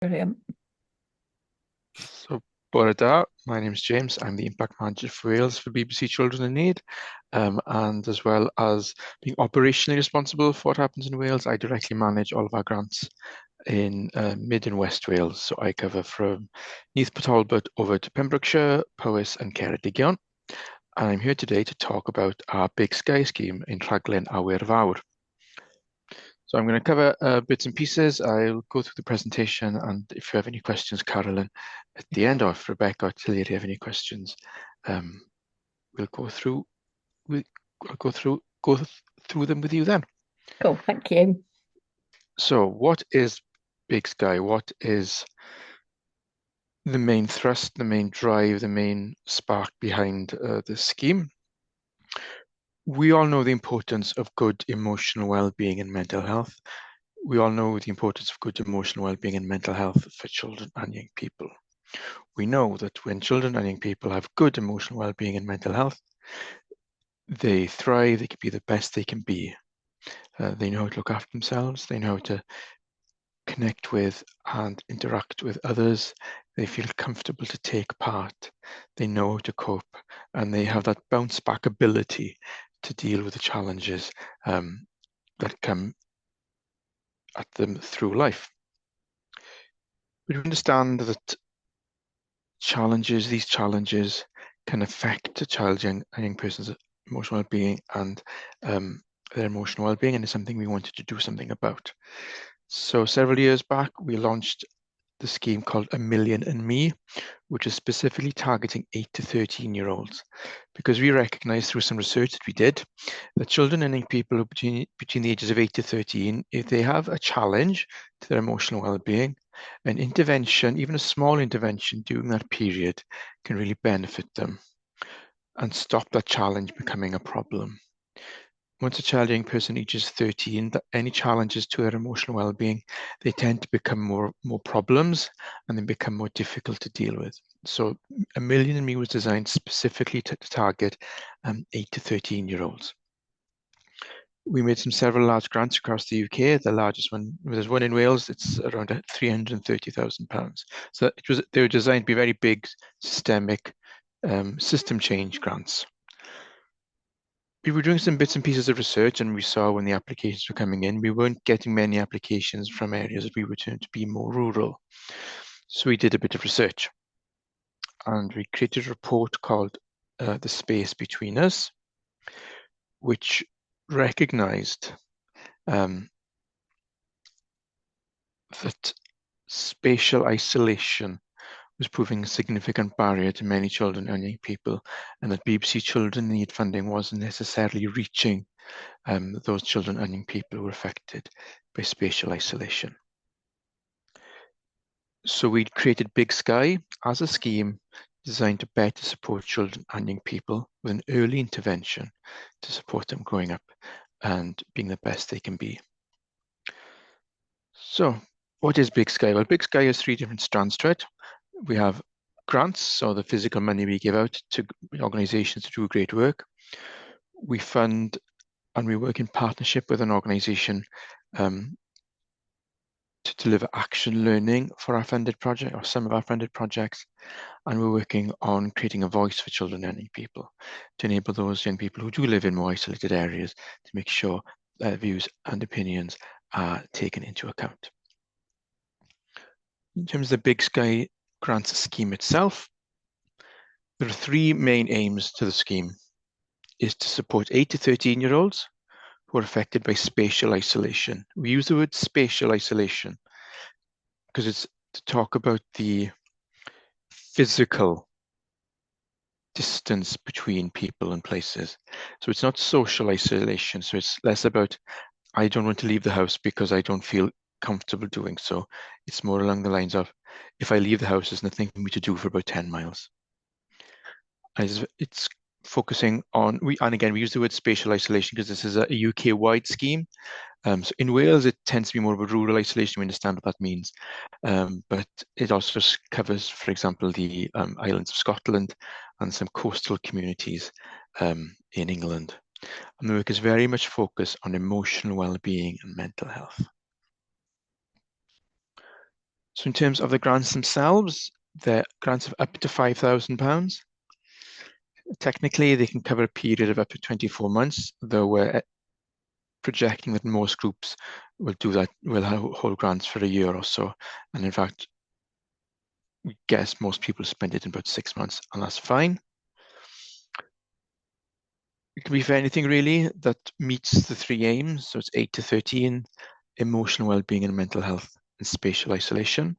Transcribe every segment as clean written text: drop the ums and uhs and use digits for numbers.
Brilliant. So, bore da, my name's James. I'm the Impact Manager for Wales for BBC Children in Need. And as well as being operationally responsible for what happens in Wales, I directly manage all of our grants in Mid and West Wales. So I cover from Neath Talbot over to Pembrokeshire, Powys and Ceredigion. And I'm here today to talk about our Big Sky scheme in Raglen, Awyr, Fawr. So I'm going to cover bits and pieces. I'll go through the presentation, and if you have any questions, Carolyn, at the end, or if Rebecca or Tilly have any questions, um, we'll go through. I'll go through them with you then. Cool. Thank you. So, what is Big Sky? What is the main thrust, the main drive, the main spark behind this scheme? We all know the importance of good emotional well-being and mental health. We all know the importance of good emotional well-being and mental health for children and young people. We know that when children and young people have good emotional well-being and mental health, they thrive, they can be the best they can be. They know how to look after themselves, they know how to connect with and interact with others, they feel comfortable to take part, they know how to cope, and they have that bounce back ability to deal with the challenges that come at them through life. We understand that these challenges can affect a child and young person's emotional well-being and their emotional well-being, and it's something we wanted to do something about. So several years back, we launched the scheme called A Million and Me, which is specifically targeting 8 to 13-year-olds, because we recognized through some research that we did that children and young people between the ages of 8 to 13, if they have a challenge to their emotional well-being, an intervention, even a small intervention during that period, can really benefit them and stop that challenge becoming a problem. Once a child or young person reaches 13, any challenges to their emotional well-being, they tend to become more problems and then become more difficult to deal with. So A Million and Me was designed specifically to target 8 to 13-year-olds. We made several large grants across the UK. The largest one, there's one in Wales, it's around £330,000. So they were designed to be very big, systemic, system change grants. We were doing some bits and pieces of research, and we saw when the applications were coming in, we weren't getting many applications from areas that we were turned to be more rural. So we did a bit of research, and we created a report called The Space Between Us, which recognized that spatial isolation was proving a significant barrier to many children and young people, and that BBC Children in Need funding wasn't necessarily reaching those children and young people who were affected by spatial isolation. So we created Big Sky as a scheme designed to better support children and young people with an early intervention to support them growing up and being the best they can be. So what is Big Sky? Well, Big Sky has three different strands to it. We have grants, so the physical money we give out to organizations to do great work. We fund and we work in partnership with an organization to deliver action learning for our funded project, or some of our funded projects. And we're working on creating a voice for children and young people to enable those young people who do live in more isolated areas to make sure their views and opinions are taken into account. In terms of the Big Sky grants scheme itself, there are three main aims to the scheme. Is to support 8 to 13-year-olds who are affected by spatial isolation. We use the word spatial isolation because it's to talk about the physical distance between people and places. So it's not social isolation. So it's less about, I don't want to leave the house because I don't feel comfortable doing so. It's more along the lines of, if I leave the house, there's nothing for me to do for about 10 miles. It's focusing on, and again, we use the word spatial isolation because this is a UK-wide scheme. So in Wales, it tends to be more of a rural isolation. We understand what that means. But it also covers, for example, the islands of Scotland and some coastal communities in England. And the work is very much focused on emotional well-being and mental health. So in terms of the grants themselves, they're grants of up to £5,000. Technically, they can cover a period of up to 24 months, though we're projecting that most groups will do that, will hold grants for a year or so. And in fact, we guess most people spend it in about 6 months, and that's fine. It can be for anything really that meets the 3 aims. So it's 8 to 13, emotional well-being and mental health, and spatial isolation.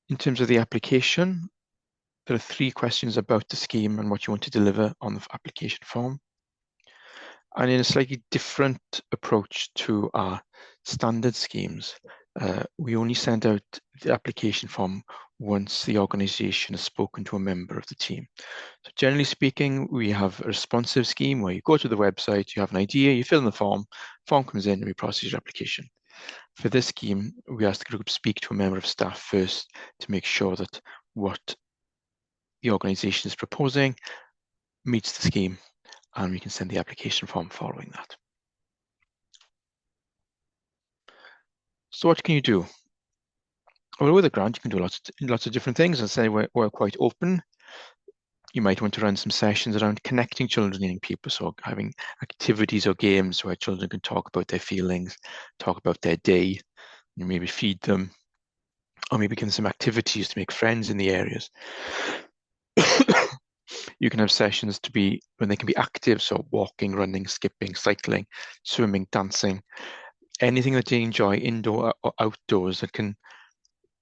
In terms of the application, there are 3 questions about the scheme and what you want to deliver on the application form. And in a slightly different approach to our standard schemes, we only send out the application form once the organisation has spoken to a member of the team. So generally speaking, we have a responsive scheme where you go to the website, you have an idea, you fill in the form comes in, and we process your application. For this scheme, we ask the group to speak to a member of staff first to make sure that what the organisation is proposing meets the scheme, and we can send the application form following that. So what can you do? Well, with a grant, you can do lots of different things. And say we're quite open. You might want to run some sessions around connecting children and young people, so having activities or games where children can talk about their feelings, talk about their day, and maybe feed them, or maybe give them some activities to make friends in the areas. You can have sessions to be when they can be active, so walking, running, skipping, cycling, swimming, dancing, anything that they enjoy indoor or outdoors that can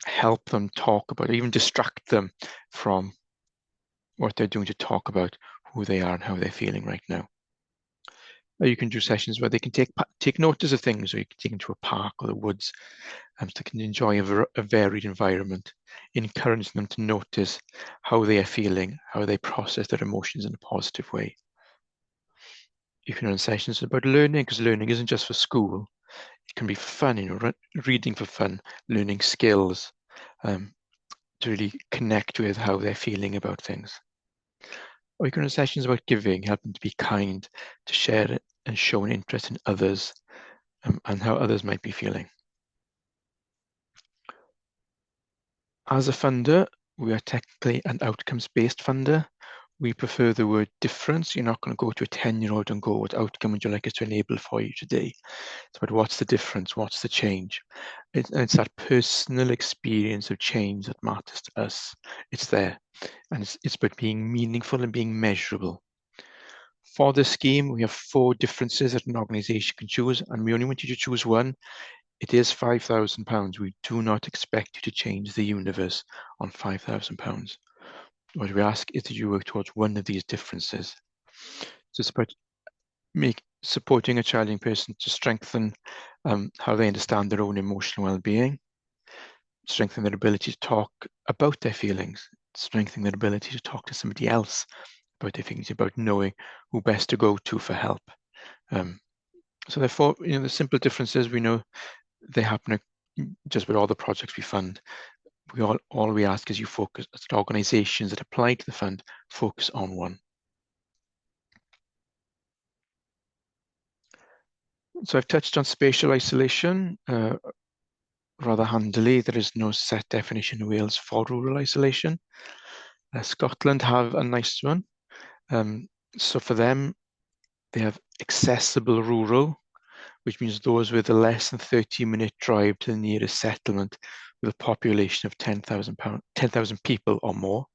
help them talk about, or even distract them from what they're doing, to talk about who they are and how they're feeling right now. Or you can do sessions where they can take notice of things, or you can take them to a park or the woods, so they can enjoy a varied environment, encouraging them to notice how they are feeling, how they process their emotions in a positive way. You can run sessions about learning, because learning isn't just for school. It can be fun, reading for fun, learning skills, to really connect with how they're feeling about things. Or you can run sessions about giving, helping to be kind, to share it and show an interest in others, and how others might be feeling. As a funder, we are technically an outcomes-based funder. We prefer the word difference. You're not going to go to a 10-year-old and go, what outcome would you like us to enable for you today? It's about what's the difference, what's the change? It's that personal experience of change that matters to us. It's there. And it's about being meaningful and being measurable. For this scheme, we have 4 differences that an organisation can choose, and we only want you to choose one. It is £5,000. We do not expect you to change the universe on £5,000. What we ask is that you work towards one of these differences. So it's about supporting a challenging person to strengthen how they understand their own emotional well-being, strengthen their ability to talk about their feelings, strengthen their ability to talk to somebody else about their feelings, about knowing who best to go to for help. So therefore, the simple differences, we know they happen just with all the projects we fund. All we ask is you focus, that organisations that apply to the fund focus on one. So I've touched on spatial isolation rather handily. There is no set definition in Wales for rural isolation. Scotland have a nice one. So for them, they have accessible rural, which means those with a less than 30-minute drive to the nearest settlement with a population of 10,000 people or more.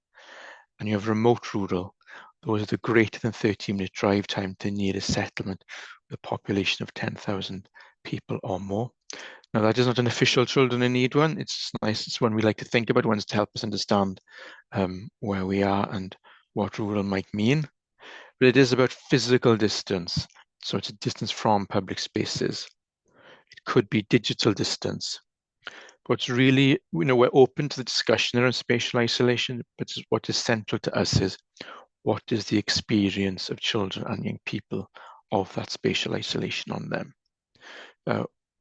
And you have remote rural, those with a greater than 30-minute drive time to the nearest settlement with a population of 10,000 people or more. Now, that is not an official children in need one. It's nice. It's one we like to think about, ones to help us understand where we are and what rural might mean. But it is about physical distance. So it's a distance from public spaces. It could be digital distance. But it's really, we're open to the discussion around spatial isolation, but what is central to us is what is the experience of children and young people of that spatial isolation on them.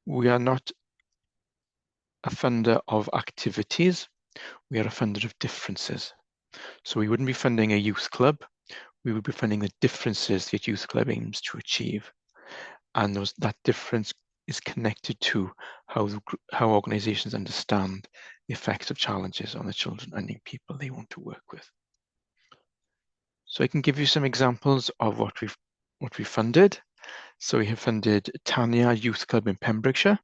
We are not a funder of activities. We are a funder of differences. So we wouldn't be funding a youth club. We would be funding the differences that youth club aims to achieve. And that difference is connected to how organisations understand the effects of challenges on the children and young people they want to work with. So I can give you some examples of what we've funded. So we have funded Tanya Youth Club in Pembrokeshire.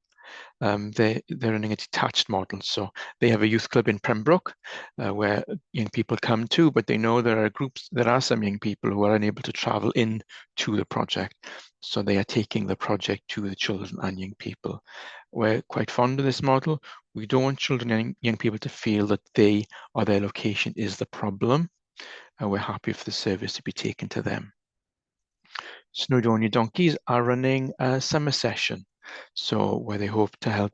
They're running a detached model. So they have a youth club in Pembroke where young people come to, but they know there are some young people who are unable to travel in to the project. So they are taking the project to the children and young people. We're quite fond of this model. We don't want children and young people to feel that they or their location is the problem. And we're happy for the service to be taken to them. Snowdonia Donkeys are running a summer session, so where they hope to help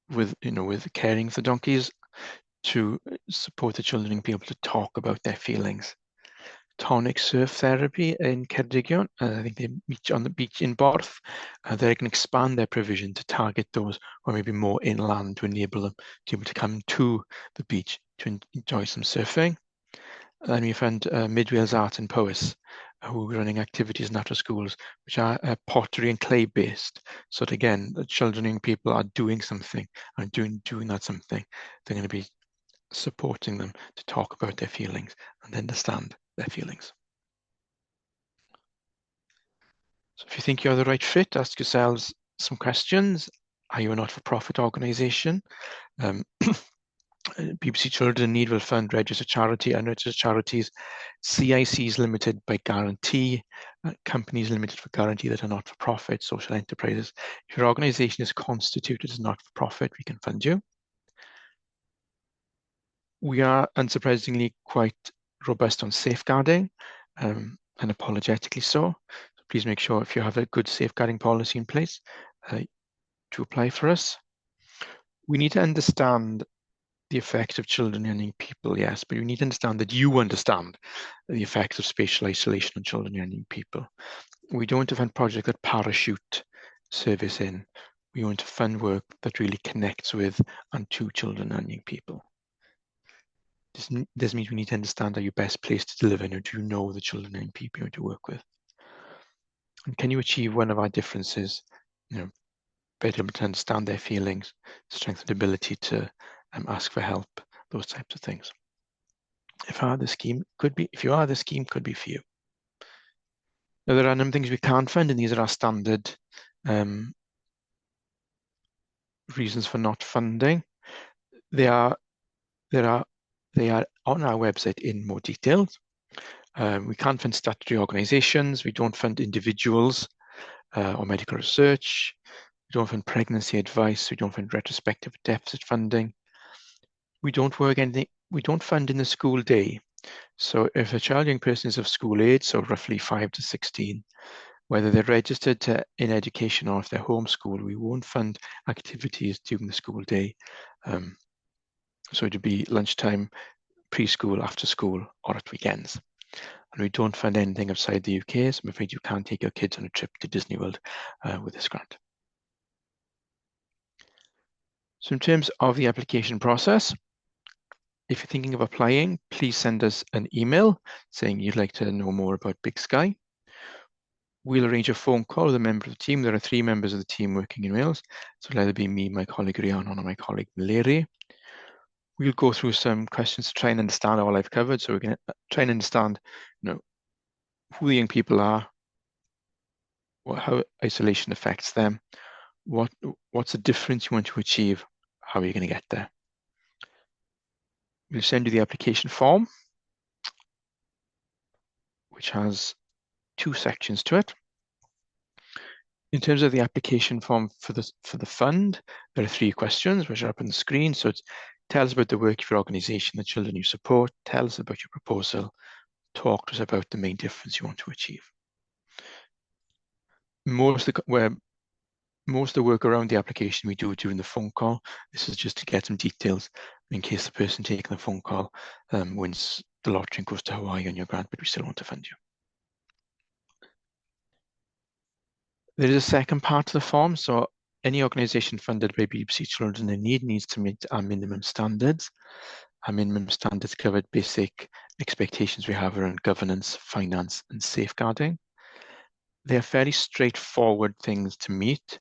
with caring for the donkeys, to support the children and be able to talk about their feelings. Tonic Surf Therapy in Ceredigion, I think they meet on the beach in Borth. They can expand their provision to target those who are maybe more inland to enable them to be able to come to the beach to enjoy some surfing. Then we found Mid Wales Art and Poets, who are running activities in after schools, which are pottery and clay based. So that, again, the children and people are doing something and doing that something. They're going to be supporting them to talk about their feelings and understand their feelings. So if you think you're the right fit, ask yourselves some questions. Are you a not-for-profit organisation? BBC Children in Need will fund registered charity, unregistered charities, CICs limited by guarantee, companies limited for guarantee that are not-for-profit, social enterprises. If your organisation is constituted as not-for-profit, we can fund you. We are unsurprisingly quite robust on safeguarding, and apologetically so. So please make sure if you have a good safeguarding policy in place to apply for us. We need to understand the effects of children and young people, yes, but you need to understand that you understand the effects of spatial isolation on children and young people. We don't want to fund projects that parachute service in. We want to fund work that really connects with and to children and young people. This means we need to understand, are you best placed to deliver, and do you know the children and young people you want to work with? And can you achieve one of our differences? Better able to understand their feelings, strengthen the ability to ask for help, those types of things. If you are, the scheme could be for you. Now, there are a number of things we can't fund, and these are our standard reasons for not funding. They are on our website in more detail. We can't fund statutory organisations. We don't fund individuals or medical research. We don't fund pregnancy advice. We don't fund retrospective deficit funding. We don't fund in the school day. So if a child, young person is of school age, so roughly 5 to 16, whether they're registered in education or if they're homeschooled, we won't fund activities during the school day. So it'd be lunchtime, preschool, after school, or at weekends. And we don't fund anything outside the UK, so I'm afraid you can't take your kids on a trip to Disney World with this grant. So in terms of the application process, if you're thinking of applying, please send us an email saying you'd like to know more about Big Sky. We'll arrange a phone call with a member of the team. There are 3 members of the team working in Wales. So it'll either be me, my colleague Rhiannon, or my colleague Valeri. We'll go through some questions to try and understand all I've covered. So we're going to try and understand, who the young people are, how isolation affects them, what's the difference you want to achieve, how are you going to get there. We'll send you the application form, which has 2 sections to it. In terms of the application form for the fund, there are 3 questions which are up on the screen. So it's tell us about the work of your organisation, the children you support, tell us about your proposal, talk to us about the main difference you want to achieve. Most of the work around the application we do during the phone call. This is just to get some details in case the person taking the phone call wins the lottery and goes to Hawaii on your grant, but we still want to fund you. There is a second part to the form. So any organisation funded by BBC Children in Need needs to meet our minimum standards. Our minimum standards covered basic expectations we have around governance, finance, and safeguarding. They are fairly straightforward things to meet.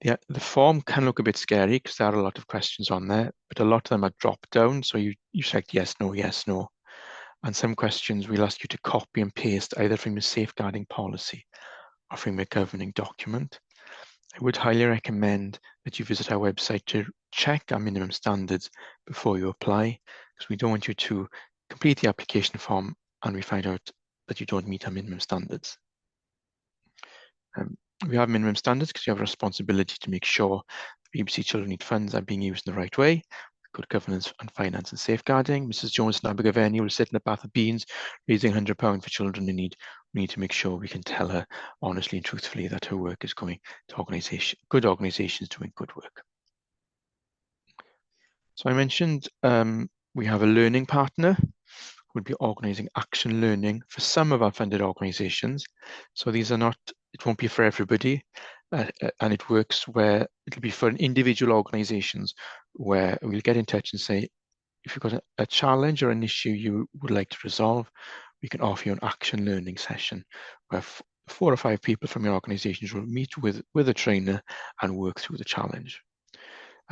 The form can look a bit scary because there are a lot of questions on there, but a lot of them are drop down. So you select yes, no. And some questions we'll ask you to copy and paste either from your safeguarding policy or from your governing document. I would highly recommend that you visit our website to check our minimum standards before you apply, because we don't want you to complete the application form and we find out that you don't meet our minimum standards. We have minimum standards because you have a responsibility to make sure the BBC Children Need funds are being used in the right way, good governance and finance and safeguarding. Mrs. Jones and Abergavenny will sit in a bath of beans raising £100 for children in need. We need to make sure we can tell her honestly and truthfully that her work is going to good organisations doing good work. So I mentioned we have a learning partner who will be organising action learning for some of our funded organisations. So these are not, it won't be for everybody, and it works where it'll be for individual organisations where we'll get in touch and say, if you've got a challenge or an issue you would like to resolve, we can offer you an action learning session where 4 or 5 people from your organisations will meet with a trainer and work through the challenge.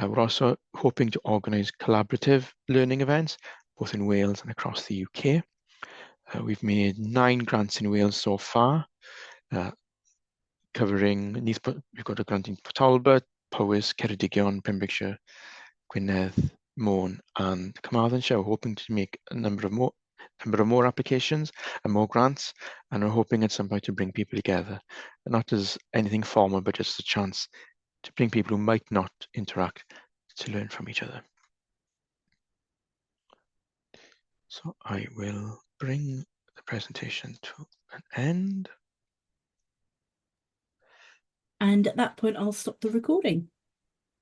We're also hoping to organise collaborative learning events, both in Wales and across the UK. We've made 9 grants in Wales so far, covering, we've got a grant in Talbot, Powys, Ceredigion, Pembrokeshire, Gwynedd, Mewn and Carmarthenshire. We're hoping to make a number of more applications and more grants, and we're hoping at some point to bring people together, not as anything formal, but just a chance to bring people who might not interact to learn from each other. So I will bring the presentation to an end. And at that point, I'll stop the recording.